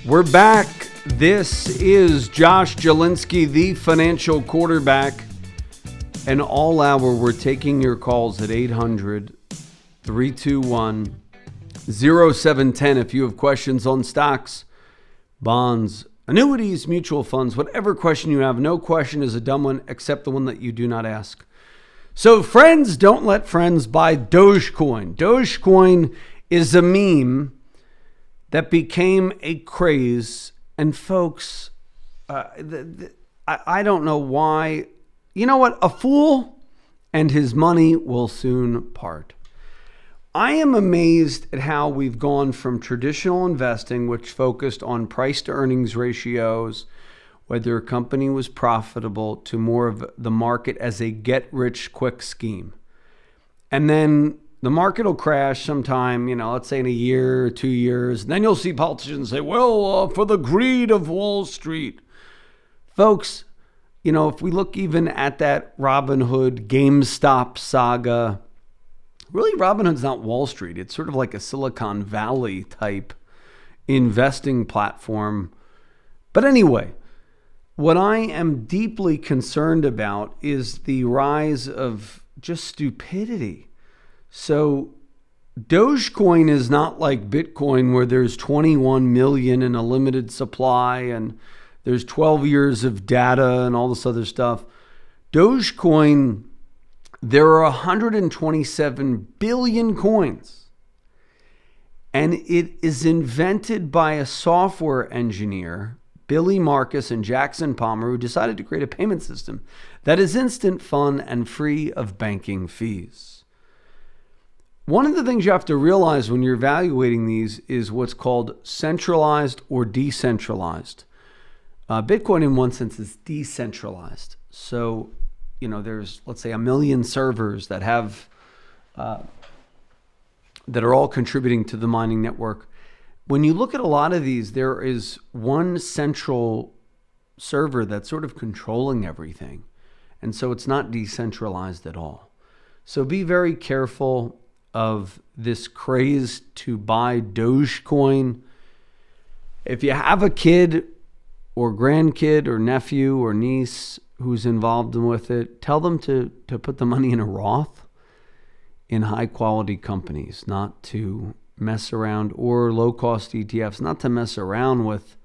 We're back. This is Josh Jalinski, the financial quarterback. And all hour, we're taking your calls at 800-321-0710 if you have questions on stocks, bonds, annuities, mutual funds, whatever question you have. No question is a dumb one except the one that you do not ask. So friends, don't let friends buy Dogecoin. Dogecoin is a meme that became a craze. And folks, I don't know why. You know what? A fool and his money will soon part. I am amazed at how we've gone from traditional investing, which focused on price to earnings ratios, whether a company was profitable, to more of the market as a get-rich-quick scheme. And then the market will crash sometime, let's say in a year or 2 years. And then you'll see politicians say, well, for the greed of Wall Street. Folks, if we look even at that Robinhood, GameStop saga, really Robinhood's not Wall Street. It's sort of like a Silicon Valley type investing platform. But anyway, what I am deeply concerned about is the rise of just stupidity. So Dogecoin is not like Bitcoin where there's 21 million in a limited supply and there's 12 years of data and all this other stuff. Dogecoin, there are 127 billion coins. And it is invented by a software engineer, Billy Marcus and Jackson Palmer, who decided to create a payment system that is instant, fun, and free of banking fees. One of the things you have to realize when you're evaluating these is what's called centralized or decentralized. Bitcoin in one sense is decentralized. So, there's, let's say, 1 million servers that have, that are all contributing to the mining network. When you look at a lot of these, there is one central server that's sort of controlling everything. And so it's not decentralized at all. So be very careful of this craze to buy Dogecoin. If you have a kid or grandkid or nephew or niece who's involved with it, tell them to put the money in a Roth in high quality companies, not to mess around, or low cost ETFs, not to mess around with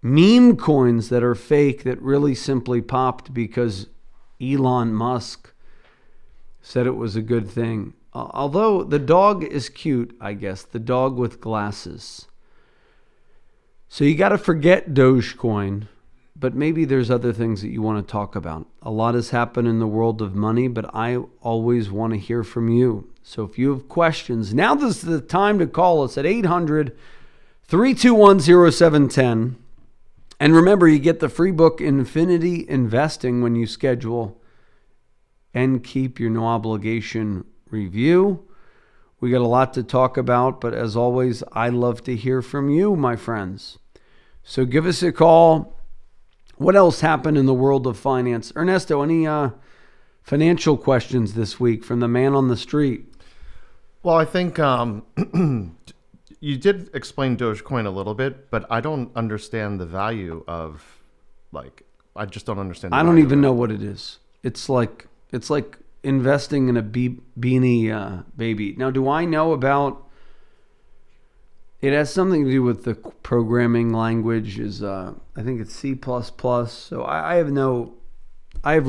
meme coins that are fake that really simply popped because Elon Musk said it was a good thing. Although the dog is cute, I guess, the dog with glasses. So you got to forget Dogecoin, but maybe there's other things that you want to talk about. A lot has happened in the world of money, but I always want to hear from you. So if you have questions, now this is the time to call us at 800-321-0710. And remember, you get the free book Infinity Investing when you schedule and keep your no obligation review. We got a lot to talk about, but as always, I love to hear from you, my friends. So give us a call. What else happened in the world of finance? Ernesto, any financial questions this week from the man on the street? Well, I think you did explain Dogecoin a little bit, but I don't understand the value of, I just don't understand. I don't even know what it is. It's like investing in a beanie baby. Now, do I know about? It has something to do with the programming language. I think it's C++. So I have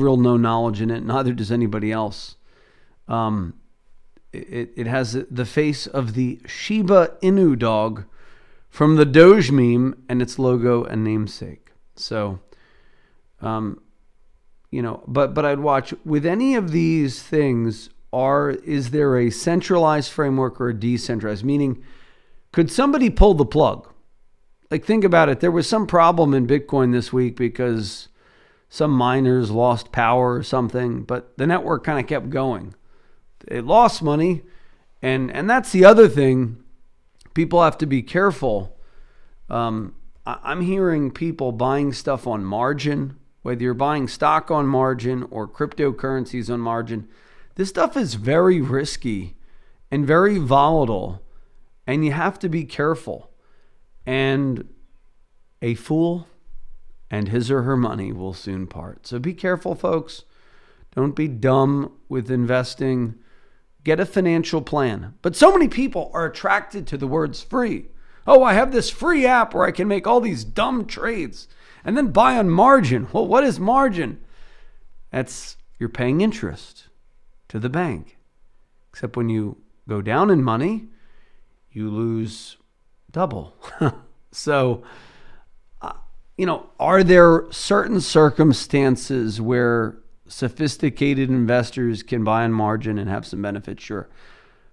real no knowledge in it. Neither does anybody else. It has the face of the Shiba Inu dog from the Doge meme and its logo and namesake. So, but I'd watch with any of these things. Is there a centralized framework or a decentralized? Meaning, could somebody pull the plug? Like, think about it. There was some problem in Bitcoin this week because some miners lost power or something, but the network kind of kept going. It lost money, and that's the other thing. People have to be careful. I'm hearing people buying stuff on margin, whether you're buying stock on margin or cryptocurrencies on margin. This stuff is very risky and very volatile, and you have to be careful. and a fool and his or her money will soon part. So be careful, folks. Don't be dumb with investing. Get a financial plan. But so many people are attracted to the words free. Oh, I have this free app where I can make all these dumb trades and then buy on margin. Well, what is margin? That's you're paying interest to the bank. Except when you go down in money, you lose double. So, are there certain circumstances where sophisticated investors can buy on margin and have some benefit? Sure.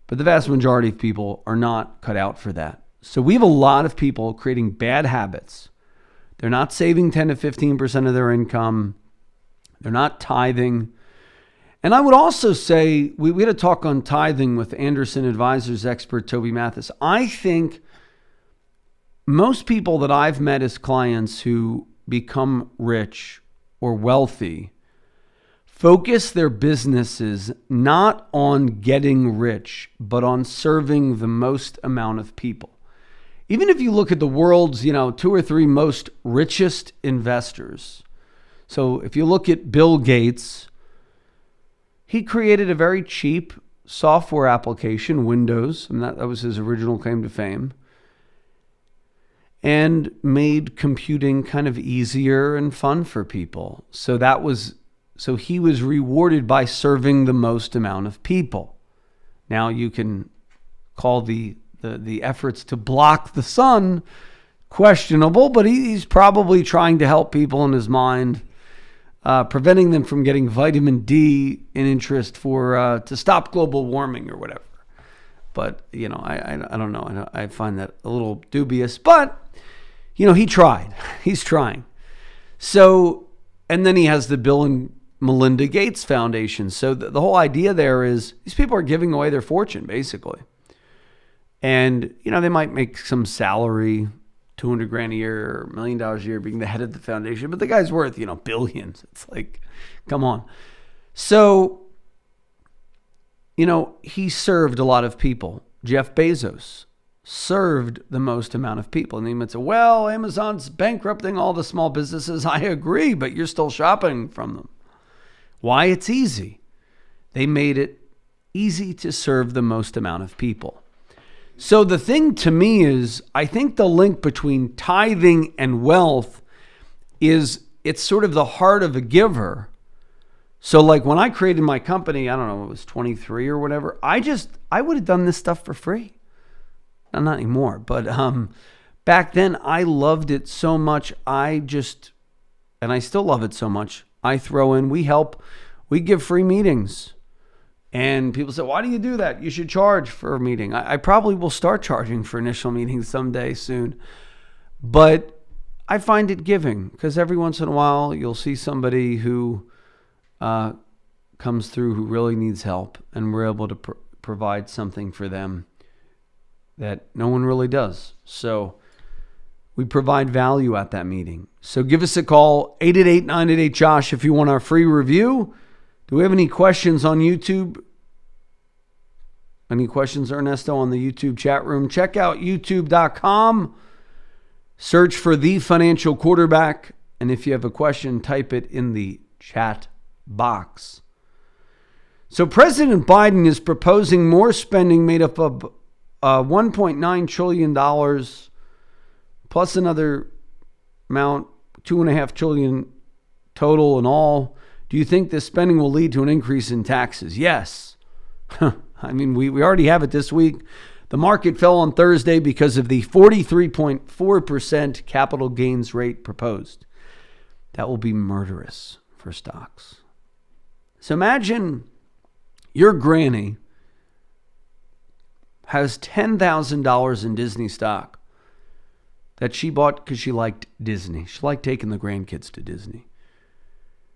But the vast majority of people are not cut out for that. So we have a lot of people creating bad habits. They're not saving 10 to 15% of their income. They're not tithing. And I would also say, we had a talk on tithing with Anderson Advisors expert Toby Mathis. I think most people that I've met as clients who become rich or wealthy focus their businesses not on getting rich, but on serving the most amount of people. Even if you look at the world's, 2 or 3 most richest investors. So if you look at Bill Gates, he created a very cheap software application, Windows, and that was his original claim to fame, and made computing kind of easier and fun for people. So he was rewarded by serving the most amount of people. Now you can call the efforts to block the sun questionable, but he's probably trying to help people in his mind, preventing them from getting vitamin D in interest to stop global warming or whatever. But, I don't know. I find that a little dubious, but, he tried. He's trying. So, and then he has the Bill and Melinda Gates Foundation. So the whole idea there is these people are giving away their fortune, basically. And, they might make some salary, $200,000 a year or $1 million a year being the head of the foundation, but the guy's worth, billions. It's like, come on. So, he served a lot of people. Jeff Bezos served the most amount of people. And you might say, well, Amazon's bankrupting all the small businesses. I agree, but you're still shopping from them. Why? It's easy. They made it easy to serve the most amount of people. So the thing to me is, I think the link between tithing and wealth is it's sort of the heart of a giver. So like when I created my company, I don't know, it was 23 or whatever. I would have done this stuff for free. Not anymore, but back then I loved it so much. And I still love it so much. I throw in, we give free meetings. And people say, why do you do that? You should charge for a meeting. I probably will start charging for initial meetings someday soon. But I find it giving because every once in a while you'll see somebody who comes through who really needs help, and we're able to provide something for them that no one really does. So we provide value at that meeting. So give us a call, 888-988-JOSH, if you want our free review. Do we have any questions on YouTube? Any questions, Ernesto, on the YouTube chat room? Check out youtube.com. Search for The Financial Quarterback. And if you have a question, type it in the chat box. So President Biden is proposing more spending made up of $1.9 trillion plus another amount, $2.5 trillion total in all. Do you think this spending will lead to an increase in taxes? Yes. I mean, we already have it this week. The market fell on Thursday because of the 43.4% capital gains rate proposed. That will be murderous for stocks. So imagine your granny has $10,000 in Disney stock that she bought because she liked Disney. She liked taking the grandkids to Disney.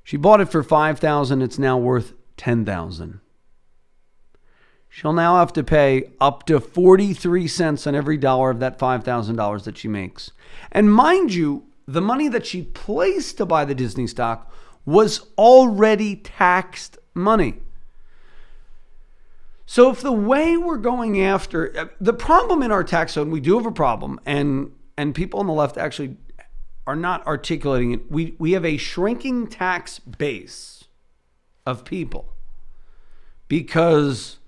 She bought it for $5,000. It's now worth $10,000. She'll now have to pay up to 43 cents on every dollar of that $5,000 that she makes. And mind you, the money that she placed to buy the Disney stock was already taxed money. So if the way we're going after the problem in our tax code, we do have a problem, and and people on the left actually are not articulating it. We have a shrinking tax base of people because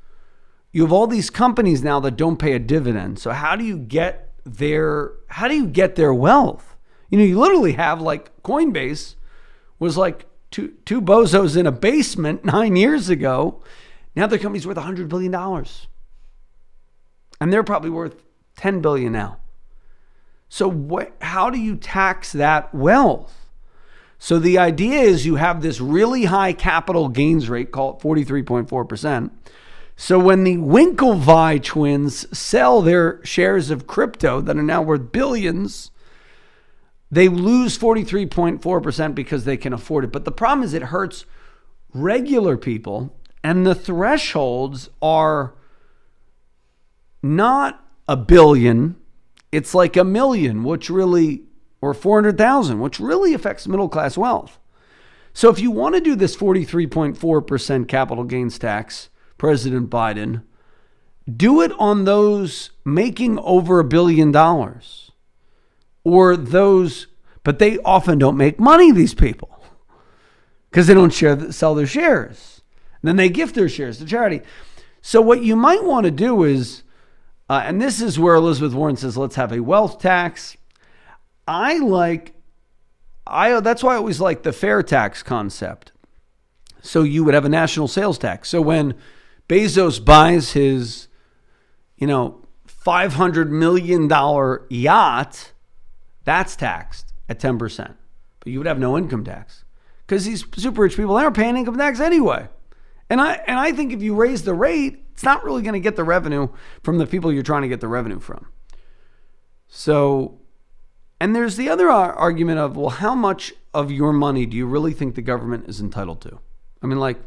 you have all these companies now that don't pay a dividend. So how do you get their wealth? You literally have like Coinbase was like two bozos in a basement 9 years ago. Now their company's worth $100 billion. And they're probably worth $10 billion now. So how do you tax that wealth? So the idea is you have this really high capital gains rate, call it 43.4%. So when the Winklevi twins sell their shares of crypto that are now worth billions, they lose 43.4% because they can afford it. But the problem is it hurts regular people, and the thresholds are not $1 billion. It's like $1 million, which really, or 400,000, which really affects middle class wealth. So if you want to do this 43.4% capital gains tax, President Biden, do it on those making over $1 billion, or those, but they often don't make money, these people, because they don't sell their shares. And then they gift their shares to charity. So what you might want to do is, and this is where Elizabeth Warren says, let's have a wealth tax. That's why I always like the fair tax concept. So you would have a national sales tax. So when Bezos buys his, $500 million yacht, that's taxed at 10%. But you would have no income tax because these super rich people, they aren't paying income tax anyway. And I think if you raise the rate, it's not really going to get the revenue from the people you're trying to get the revenue from. So, and there's the other argument of, well, how much of your money do you really think the government is entitled to? I mean, like,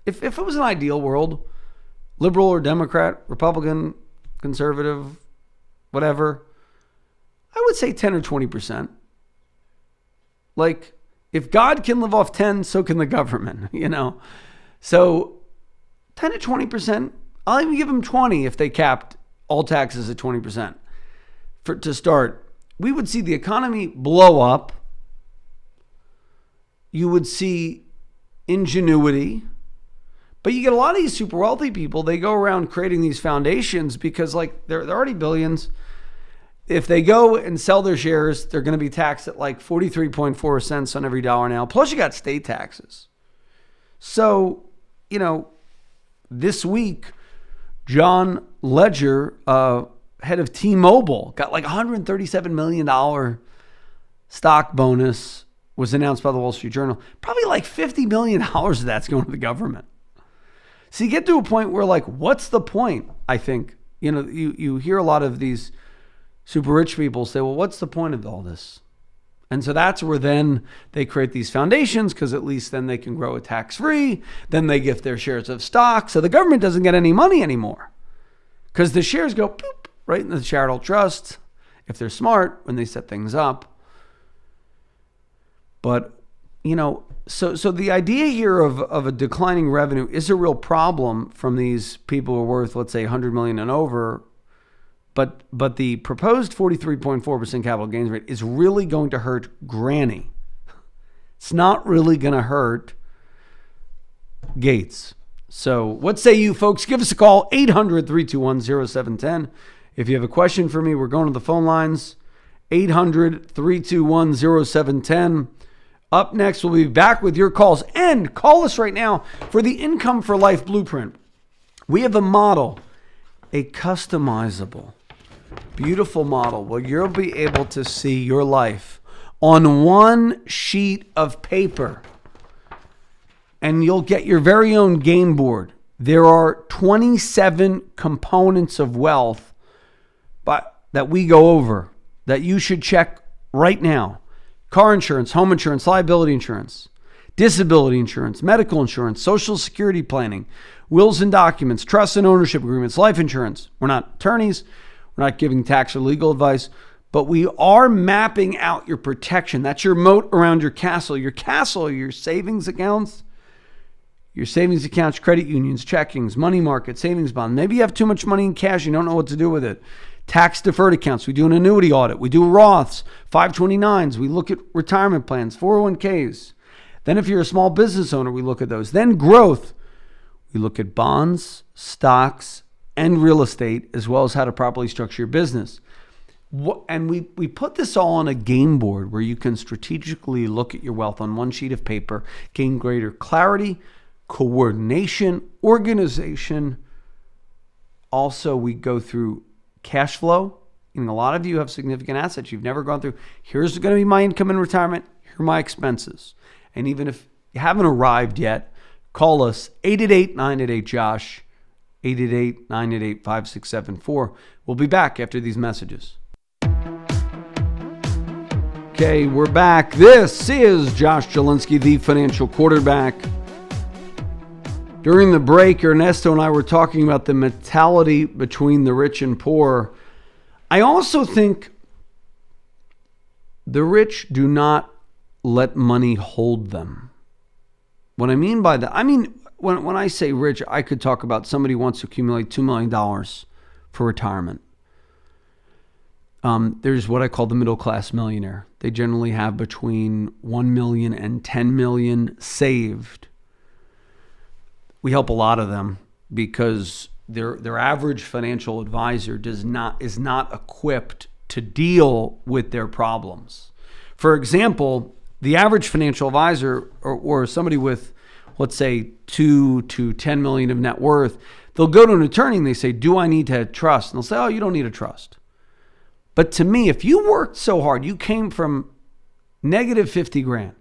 if it was an ideal world, liberal or Democrat, Republican, conservative, whatever, I would say 10 or 20%. Like, if God can live off 10, so can the government, So 10 to 20%, I'll even give them 20 if they capped all taxes at 20%. To start, we would see the economy blow up. You would see ingenuity. But you get a lot of these super wealthy people, they go around creating these foundations because like they're already billions. If they go and sell their shares, they're going to be taxed at like 43.4 cents on every dollar now. Plus you got state taxes. So, this week, John Ledger, head of T-Mobile, got like $137 million stock bonus, was announced by the Wall Street Journal. Probably like $50 million of that's going to the government. So you get to a point where like, what's the point? I think, you hear a lot of these super rich people say, well, what's the point of all this? And so that's where then they create these foundations because at least then they can grow it tax-free. Then they gift their shares of stock. So the government doesn't get any money anymore because the shares go boop, right in the charitable trust if they're smart when they set things up. But, so the idea here of a declining revenue is a real problem from these people who are worth, let's say, $100 million and over. But the proposed 43.4% capital gains rate is really going to hurt Granny. It's not really going to hurt Gates. So what say you folks? Give us a call, 800-321-0710. If you have a question for me, we're going to the phone lines, 800-321-0710. Up next, we'll be back with your calls. And call us right now for the Income for Life Blueprint. We have a model, a customizable, beautiful model where you'll be able to see your life on one sheet of paper. And you'll get your very own game board. There are 27 components of wealth that we go over that you should check right now. Car insurance, home insurance, liability insurance, disability insurance, medical insurance, social security planning, wills and documents, trusts and ownership agreements, life insurance. We're not attorneys. We're not giving tax or legal advice, but we are mapping out your protection. That's your moat around your castle. Your castle, your savings accounts, credit unions, checkings, money market, savings bond. Maybe you have too much money in cash. You don't know what to do with it. tax deferred accounts. We do an annuity audit. We do Roths, 529s. We look at retirement plans, 401ks. Then if you're a small business owner, we look at those. Then growth. We look at bonds, stocks, and real estate, as well as how to properly structure your business. And we put this all on a game board where you can strategically look at your wealth on one sheet of paper, gain greater clarity, coordination, organization. Also, we go through cash flow. A lot of you have significant assets you've never gone through. Here's going to be my income in retirement. Here are my expenses. And even if you haven't arrived yet, call us 888-988-JOSH, 888-988-5674. We'll be back after these messages. Okay, we're back. This is Josh Jalinski, the financial quarterback. During the break, Ernesto and I were talking about the mentality between the rich and poor. I also think the rich do not let money hold them. What I mean by that, when I say rich, I could talk about somebody who wants to accumulate $2 million for retirement. There's what I call the middle class millionaire. They generally have between 1 million and 10 million saved. We help a lot of them because their average financial advisor is not equipped to deal with their problems. For example, the average financial advisor or somebody with, let's say, 2 to 10 million of net worth, they'll go to an attorney and they say, do I need to trust? And they'll say, oh, you don't need a trust. But to me, if you worked so hard, you came from negative 50 grand,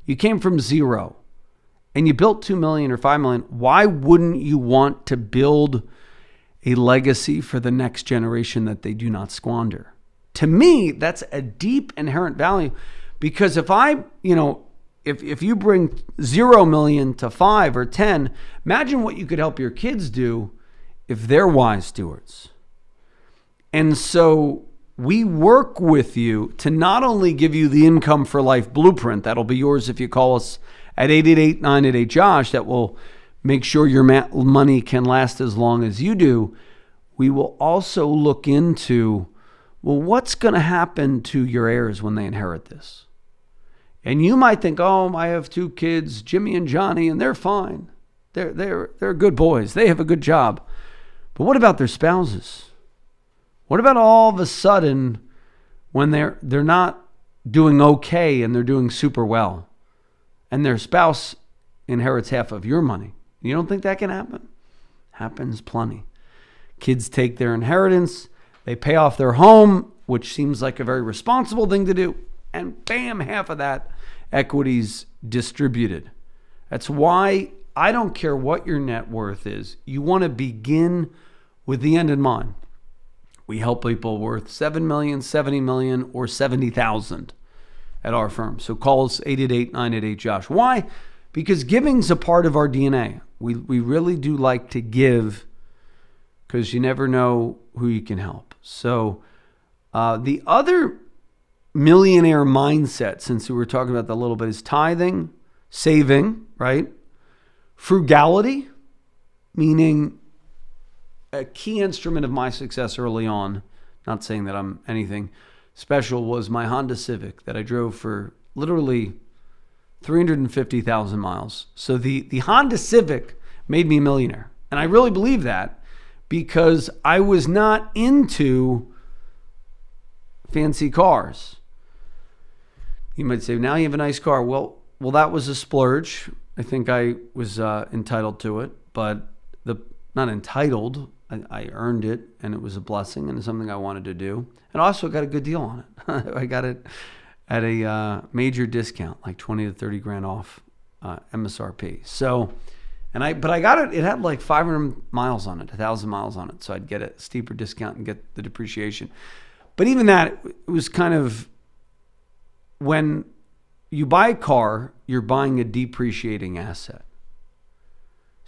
you came from zero, and you built 2 million or 5 million, why wouldn't you want to build a legacy for the next generation that they do not squander? To me, that's a deep inherent value, because if you bring 0 million to 5 or 10, imagine what you could help your kids do if they're wise stewards. And so we work with you to not only give you the income for life blueprint, that'll be yours if you call us at 888-988-JOSH, that will make sure your money can last as long as you do. We will also look into, well, what's going to happen to your heirs when they inherit this? And you might think, oh, I have 2 kids, Jimmy and Johnny, and they're fine. They're good boys. They have a good job. But what about their spouses? What about all of a sudden when they're not doing okay and they're doing super well and their spouse inherits half of your money? You don't think that can happen? Happens plenty. Kids take their inheritance, they pay off their home, which seems like a very responsible thing to do, and bam, half of that equity's distributed. That's why I don't care what your net worth is. You want to begin with the end in mind. We help people worth 7 million, 70 million, or 70,000 at our firm. So call us 888-988-JOSH. Why? Because giving's a part of our DNA. We really do like to give because you never know who you can help. So the other millionaire mindset, since we were talking about that a little bit, is tithing, saving, right? Frugality, meaning a key instrument of my success early on, not saying that I'm anything special, was my Honda Civic that I drove for literally 350,000 miles. So the Honda Civic made me a millionaire. And I really believe that because I was not into fancy cars. You might say, now you have a nice car. Well, that was a splurge. I think I was entitled to it, but not entitled. I earned it, and it was a blessing, and it's something I wanted to do. And also got a good deal on it. I got it at a major discount, like 20 to 30 grand off MSRP. So, but I got it. It had like 500 miles on it, 1,000 miles on it. So I'd get a steeper discount and get the depreciation. But even that, it was kind of, when you buy a car, you're buying a depreciating asset.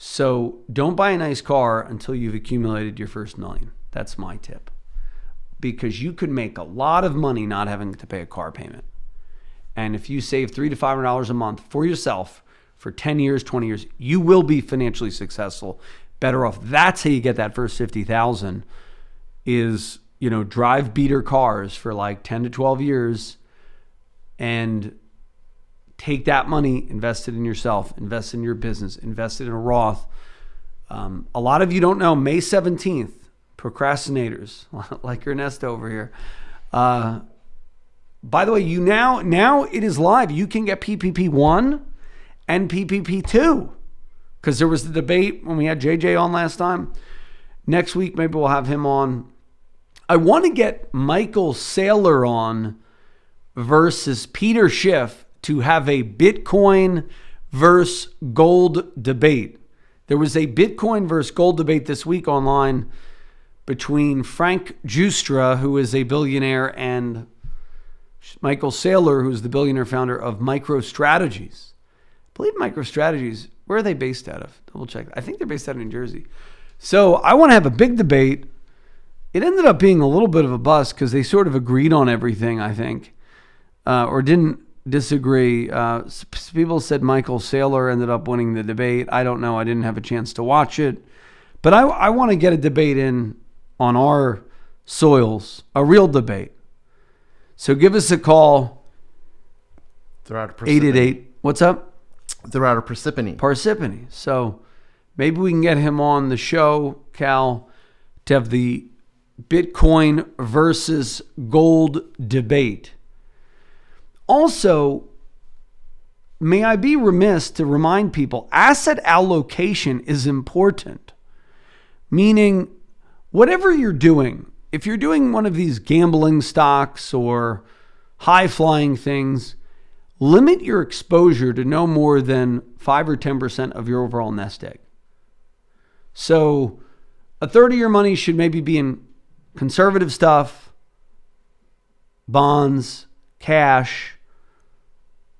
So don't buy a nice car until you've accumulated your first million. That's my tip. Because you could make a lot of money not having to pay a car payment. And if you save $300 to $500 a month for yourself for 10 years, 20 years, you will be financially successful, better off. That's how you get that first 50,000 is drive beater cars for like 10 to 12 years and take that money, invest it in yourself, invest in your business, invest it in a Roth. A lot of you don't know, May 17th, procrastinators like Ernesto over here. By the way, now it is live. You can get PPP 1 and PPP 2 because there was the debate when we had JJ on last time. Next week, maybe we'll have him on. I want to get Michael Saylor on versus Peter Schiff to have a Bitcoin versus gold debate. There was a Bitcoin versus gold debate this week online between Frank Giustra, who is a billionaire, and Michael Saylor, who's the billionaire founder of MicroStrategies. I believe MicroStrategies, where are they based out of? Double check. I think they're based out of New Jersey. So I want to have a big debate. It ended up being a little bit of a bust because they sort of agreed on everything, I think, or didn't disagree. People said Michael Saylor ended up winning the debate. I don't know. I didn't have a chance to watch it. But I want to get a debate in on our soils, a real debate. So give us a call. They're out of Parsippany. 888. What's up? They're out of Parsippany. Parsippany. So maybe we can get him on the show, Cal, to have the Bitcoin versus gold debate. Also, may I be remiss to remind people, asset allocation is important. Meaning, whatever you're doing, if you're doing one of these gambling stocks or high-flying things, limit your exposure to no more than 5 or 10% of your overall nest egg. So a third of your money should maybe be in conservative stuff, bonds, cash,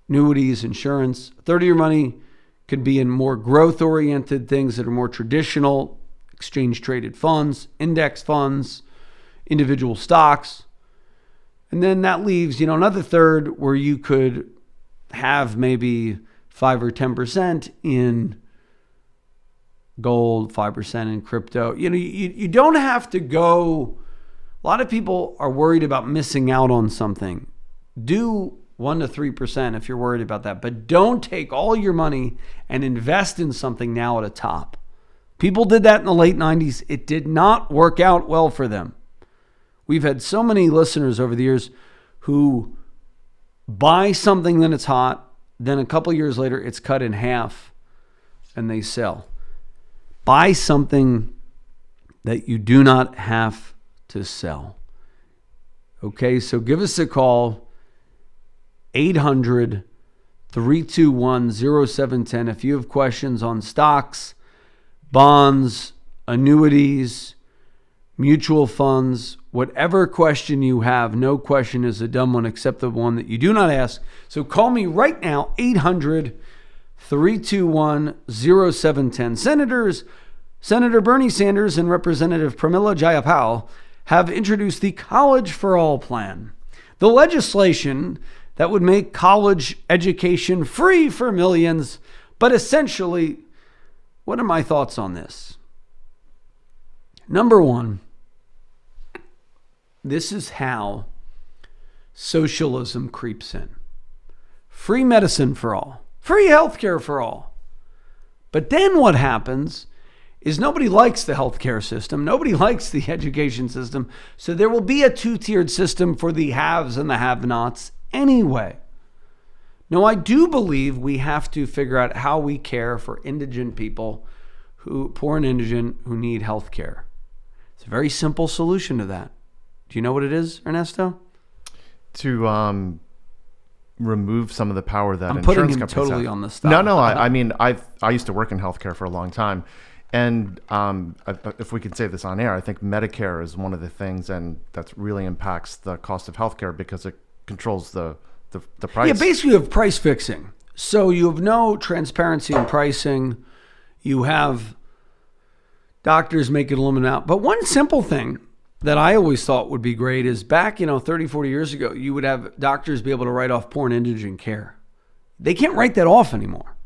annuities, insurance. A third of your money could be in more growth-oriented things that are more traditional, exchange-traded funds, index funds, individual stocks. And then that leaves, another third where you could have maybe 5 or 10% in gold, 5% in crypto. You don't have to go. A lot of people are worried about missing out on something. Do 1 to 3% if you're worried about that. But don't take all your money and invest in something now at a top. People did that in the late 90s. It did not work out well for them. We've had so many listeners over the years who buy something then it's hot, then a couple years later it's cut in half and they sell. Buy something that you do not have to sell. Okay, so give us a call, 800-321-0710 if you have questions on stocks, bonds, annuities, mutual funds, whatever question you have. No question is a dumb one except the one that you do not ask. So call me right now, 800-321-0710. Senator Bernie Sanders and Representative Pramila Jayapal have introduced the College for All plan, the legislation that would make college education free for millions. But essentially, what are my thoughts on this? Number one, this is how socialism creeps in. Free medicine for all, free healthcare for all. But then what happens is nobody likes the healthcare system. Nobody likes the education system. So there will be a two-tiered system for the haves and the have-nots anyway. Now, I do believe we have to figure out how we care for indigent people, poor and indigent, who need healthcare. It's a very simple solution to that. Do you know what it is, Ernesto? To remove some of the power that I'm insurance putting him companies totally have. on the spot. No. I mean, I used to work in healthcare for a long time, and if we can say this on air, I think Medicare is one of the things, and that really impacts the cost of healthcare because it controls the price. Yeah, basically you have price fixing. So you have no transparency in pricing. You have doctors making a limit out. But one simple thing that I always thought would be great is back, 30, 40 years ago, you would have doctors be able to write off poor and indigent care. They can't write that off anymore.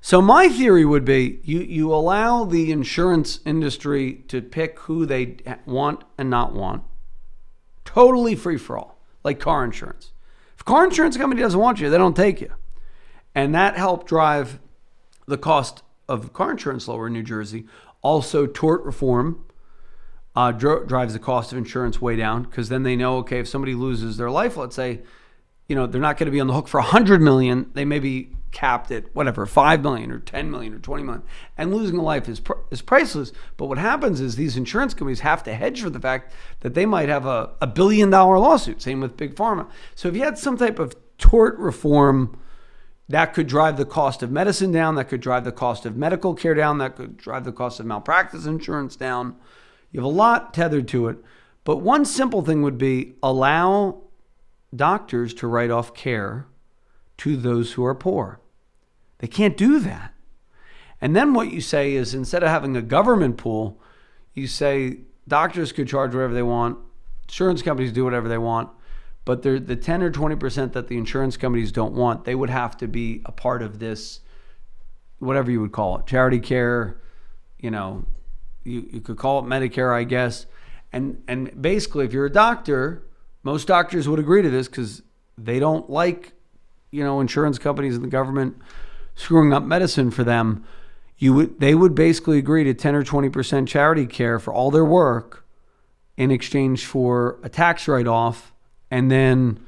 So my theory would be you allow the insurance industry to pick who they want and not want. Totally free for all, like car insurance. If a car insurance company doesn't want you, they don't take you. And that helped drive the cost of car insurance lower in New Jersey. Also, tort reform drives the cost of insurance way down, because then they know, okay, if somebody loses their life, let's say, they're not going to be on the hook for 100 million. They may be capped at whatever, 5 million or 10 million or 20 million. And losing a life is priceless. But what happens is these insurance companies have to hedge for the fact that they might have a $1 billion lawsuit. Same with Big Pharma. So if you had some type of tort reform, that could drive the cost of medicine down. That could drive the cost of medical care down. That could drive the cost of malpractice insurance down. You have a lot tethered to it. But one simple thing would be allow doctors to write off care to those who are poor. They can't do that. And then what you say is, instead of having a government pool, you say doctors could charge whatever they want, insurance companies do whatever they want, but the 10 or 20% that the insurance companies don't want, they would have to be a part of this, whatever you would call it, charity care, you could call it Medicare, I guess. And basically, if you're a doctor, most doctors would agree to this, because they don't like, insurance companies and the government screwing up medicine for them. They would basically agree to 10 or 20% charity care for all their work in exchange for a tax write-off, and then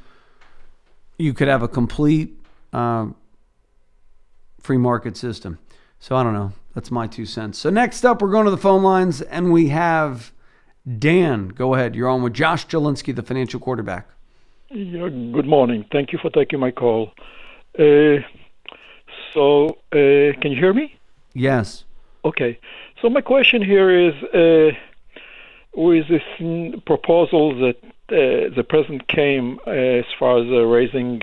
you could have a complete free market system. So I don't know. That's my 2 cents. So next up, we're going to the phone lines, and we have Dan. Go ahead. You're on with Josh Jalinski, the financial quarterback. Yeah, good morning. Thank you for taking my call. Can you hear me? Yes. Okay. So my question here is, with this proposal that the president came as far as raising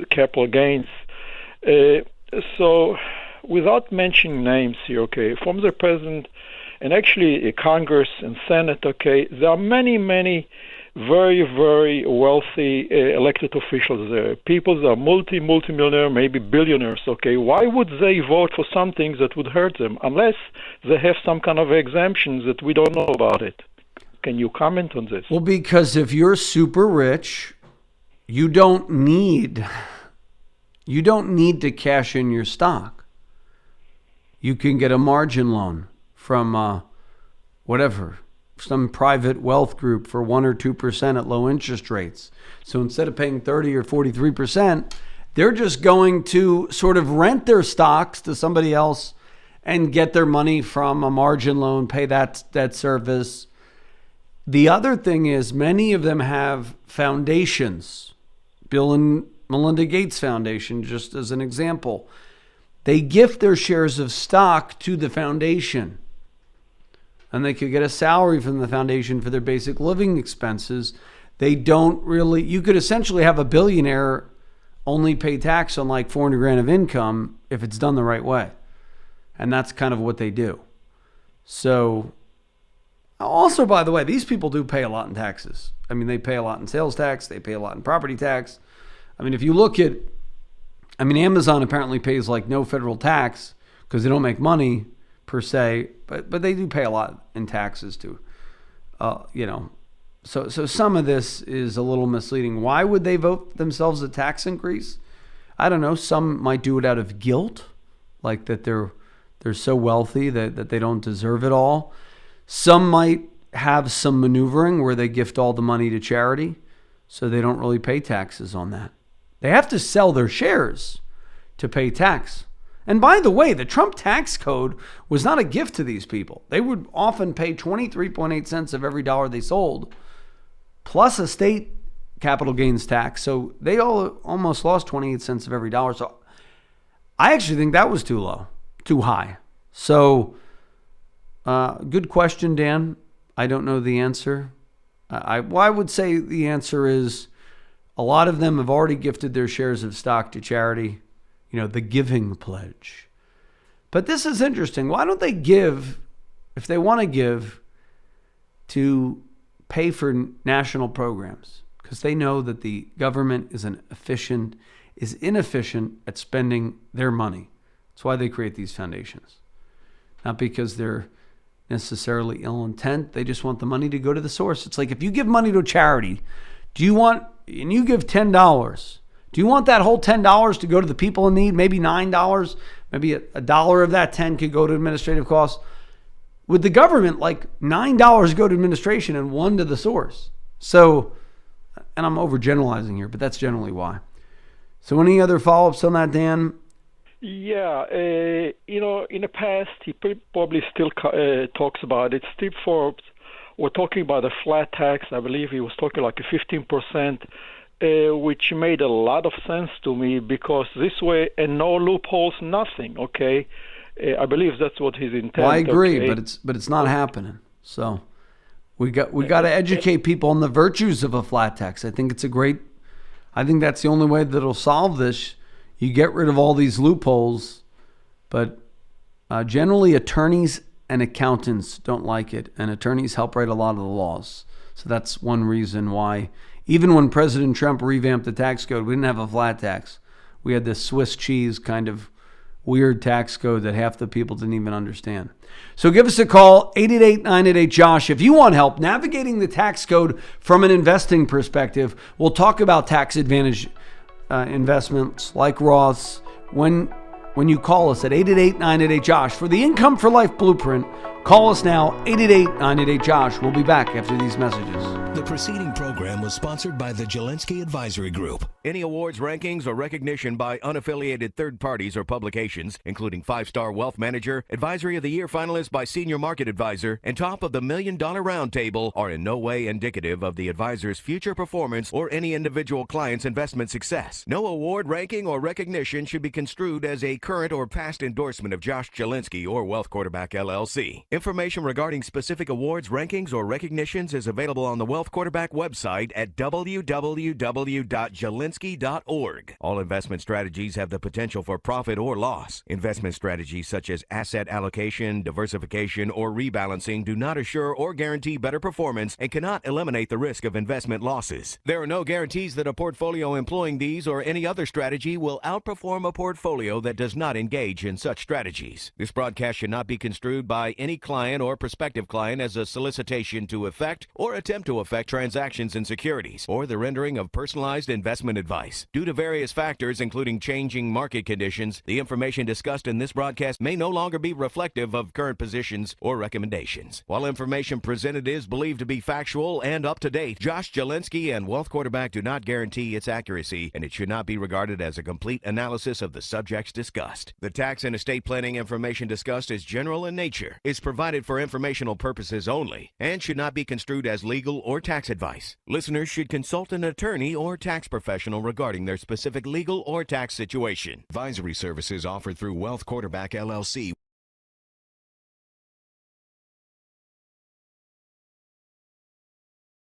capital gains. So without mentioning names here, okay, from the president and actually Congress and Senate, okay, there are many, many very, very wealthy elected officials there, people that are multi-millionaire, maybe billionaires, okay? Why would they vote for something that would hurt them unless they have some kind of exemptions that we don't know about it? Can you comment on this? Well, because if you're super rich, you don't need to cash in your stock. You can get a margin loan from some private wealth group for 1 or 2% at low interest rates. So instead of paying 30 or 43%, they're just going to sort of rent their stocks to somebody else and get their money from a margin loan, pay that debt service. The other thing is, many of them have foundations. Bill and Melinda Gates Foundation, just as an example. They gift their shares of stock to the foundation, and they could get a salary from the foundation for their basic living expenses. You could essentially have a billionaire only pay tax on like 400 grand of income if it's done the right way. And that's kind of what they do. So also, by the way, these people do pay a lot in taxes. I mean, they pay a lot in sales tax. They pay a lot in property tax. I mean, if you look at, Amazon apparently pays like no federal tax because they don't make money per se, but they do pay a lot in taxes too. So some of this is a little misleading. Why would they vote themselves a tax increase? I don't know. Some might do it out of guilt, like that they're so wealthy that they don't deserve it all. Some might have some maneuvering where they gift all the money to charity, so they don't really pay taxes on that. They have to sell their shares to pay tax. And by the way, the Trump tax code was not a gift to these people. They would often pay 23.8 cents of every dollar they sold, plus a state capital gains tax. So they almost lost 28 cents of every dollar. So I actually think that was too low, too high. So good question, Dan. I don't know the answer. I would say the answer is a lot of them have already gifted their shares of stock to charity, the giving pledge. But this is interesting. Why don't they give, if they want to give, to pay for national programs? Because they know that the government is inefficient at spending their money. That's why they create these foundations. Not because they're necessarily ill intent. They just want the money to go to the source. It's like if you give money to a charity, and you give $10, do you want that whole $10 to go to the people in need? Maybe $9, maybe a dollar of that 10 could go to administrative costs. With the government, like $9 go to administration and $1 to the source. So, and I'm overgeneralizing here, but that's generally why. So any other follow-ups on that, Dan? Yeah, in the past, he probably still talks about it. Steve Forbes was talking about a flat tax. I believe he was talking like a 15%, which made a lot of sense to me because this way, and no loopholes, nothing, okay? I believe that's what his intent. Well, I agree, okay? but it's not happening. So we got to educate people on the virtues of a flat tax. I think that's the only way that it'll solve this. You get rid of all these loopholes, but generally attorneys and accountants don't like it, and attorneys help write a lot of the laws. So that's one reason why, even when President Trump revamped the tax code, we didn't have a flat tax. We had this Swiss cheese kind of weird tax code that half the people didn't even understand. So give us a call, 888-988-JOSH. If you want help navigating the tax code from an investing perspective, we'll talk about tax advantage investments like Roths when you call us at 888-988-JOSH. For the Income for Life Blueprint, call us now, 888-988-JOSH. We'll be back after these messages. The preceding program was sponsored by the Jalinski Advisory Group. Any awards, rankings, or recognition by unaffiliated third parties or publications, including 5-Star Wealth Manager, Advisory of the Year finalist by Senior Market Advisor, and top of the $1 Million Roundtable, are in no way indicative of the advisor's future performance or any individual client's investment success. No award, ranking, or recognition should be construed as a current or past endorsement of Josh Jalinski or Wealth Quarterback LLC. Information regarding specific awards, rankings, or recognitions is available on the Wealth Quarterback website at www.jalinski.org. All investment strategies have the potential for profit or loss. Investment strategies such as asset allocation, diversification, or rebalancing do not assure or guarantee better performance and cannot eliminate the risk of investment losses. There are no guarantees that a portfolio employing these or any other strategy will outperform a portfolio that does not engage in such strategies. This broadcast should not be construed by any client or prospective client as a solicitation to effect or attempt to effect transactions in securities or the rendering of personalized investment advice. Due to various factors, including changing market conditions, the information discussed in this broadcast may no longer be reflective of current positions or recommendations. While information presented is believed to be factual and up to date, Josh Jalinski and Wealth Quarterback do not guarantee its accuracy, and it should not be regarded as a complete analysis of the subjects discussed. The tax and estate planning information discussed is general in nature, is provided for informational purposes only, and should not be construed as legal or tax advice. Listeners should consult an attorney or tax professional regarding their specific legal or tax situation. Advisory services offered through Wealth Quarterback LLC.